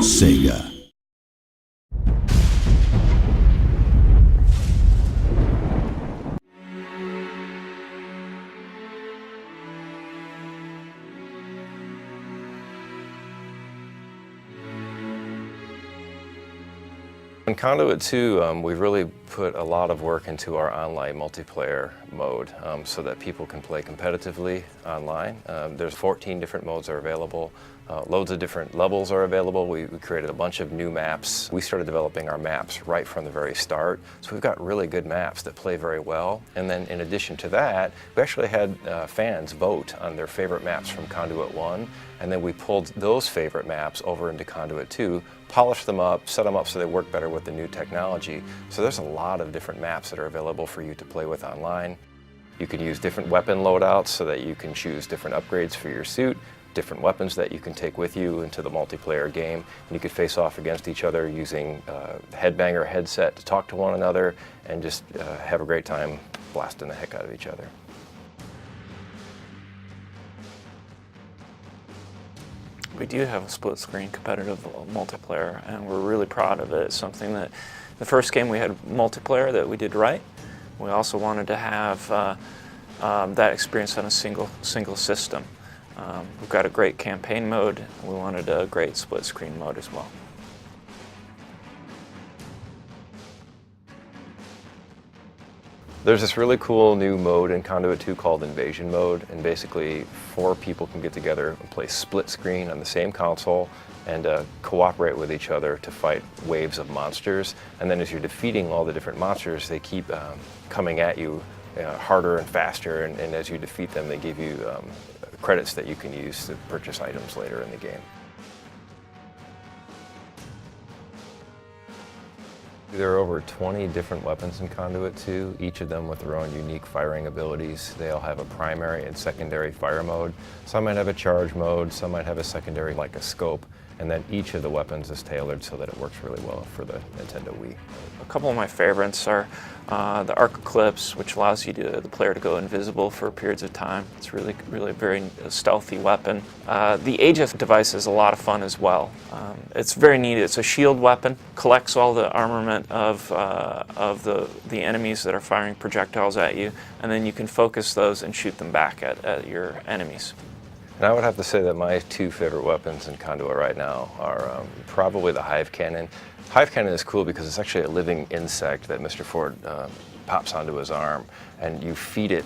Sega. In Conduit 2, we've really put a lot of work into our online multiplayer mode so that people can play competitively online. There's 14 different modes are available. Loads of different levels are available. We created a bunch of new maps. We started developing our maps right from the very start. So we've got really good maps that play very well. And then in addition to that, we actually had fans vote on their favorite maps from Conduit 1. And then we pulled those favorite maps over into Conduit 2, polished them up, set them up so they work better with the new technology. So there's a lot of different maps that are available for you to play with online. You can use different weapon loadouts so that you can choose different upgrades for your suit, different weapons that you can take with you into the multiplayer game, and you could face off against each other using headbanger headset to talk to one another and just have a great time blasting the heck out of each other. We do have a split-screen competitive multiplayer, and we're really proud of it. It's something that the first game we had multiplayer that we did right. We also wanted to have that experience on a single system. We've got a great campaign mode, and we wanted a great split-screen mode as well. There's this really cool new mode in Conduit 2 called Invasion Mode, and basically 4 people can get together and play split screen on the same console and cooperate with each other to fight waves of monsters. And then as you're defeating all the different monsters, they keep coming at you harder and faster, and as you defeat them, they give you credits that you can use to purchase items later in the game. There are over 20 different weapons in Conduit 2, each of them with their own unique firing abilities. They all have a primary and secondary fire mode. Some might have a charge mode, some might have a secondary like a scope, and then each of the weapons is tailored so that it works really well for the Nintendo Wii. A couple of my favorites are the Arc Eclipse, which allows the player to go invisible for periods of time. It's really a very stealthy weapon. The Aegis device is a lot of fun as well. It's very neat. It's a shield weapon, collects all the armament of the enemies that are firing projectiles at you, and then you can focus those and shoot them back at your enemies. And I would have to say that my 2 favorite weapons in Conduit right now are probably the Hive Cannon. Hive Cannon is cool because it's actually a living insect that Mr. Ford pops onto his arm, and you feed it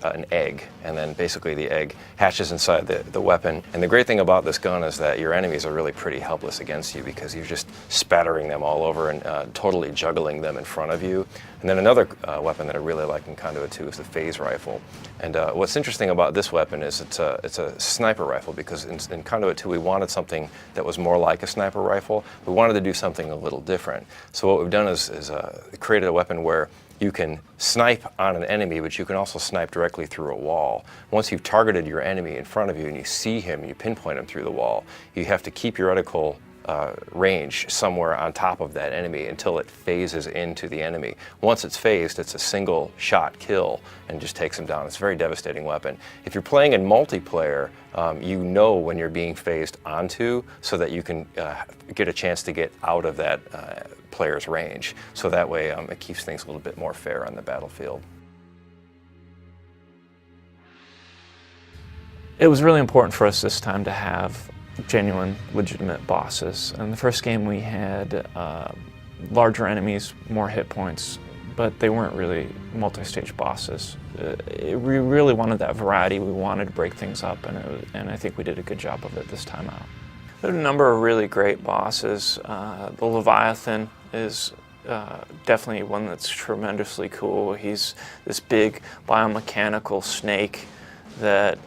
an egg, and then basically the egg hatches inside the weapon. And the great thing about this gun is that your enemies are really pretty helpless against you because you're just spattering them all over and totally juggling them in front of you. And then another weapon that I really like in Conduit 2 is the phase rifle. And what's interesting about this weapon is it's a sniper rifle, because in Conduit 2 we wanted something that was more like a sniper rifle. We wanted to do something a little different. So what we've done is created a weapon where you can snipe on an enemy, but you can also snipe directly through a wall. Once you've targeted your enemy in front of you and you see him and you pinpoint him through the wall, you have to keep your reticle range somewhere on top of that enemy until it phases into the enemy. Once it's phased, it's a single shot kill and just takes him down. It's a very devastating weapon. If you're playing in multiplayer, you know when you're being phased onto so that you can get a chance to get out of that player's range. So that way it keeps things a little bit more fair on the battlefield. It was really important for us this time to have genuine, legitimate bosses. In the first game we had larger enemies, more hit points, but they weren't really multi-stage bosses. We really wanted that variety. We wanted to break things up, and I think we did a good job of it this time out. There are a number of really great bosses. The Leviathan is definitely one that's tremendously cool. He's this big biomechanical snake that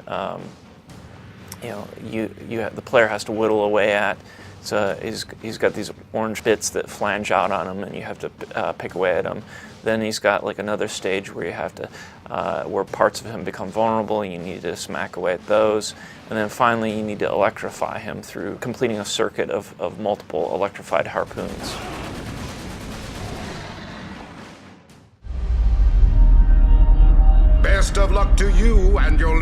the player has to whittle away at. So he's got these orange bits that flange out on him, and you have to pick away at him. Then he's got like another stage where you have to, where parts of him become vulnerable, and you need to smack away at those. And then finally you need to electrify him through completing a circuit of multiple electrified harpoons. Best of luck to you and your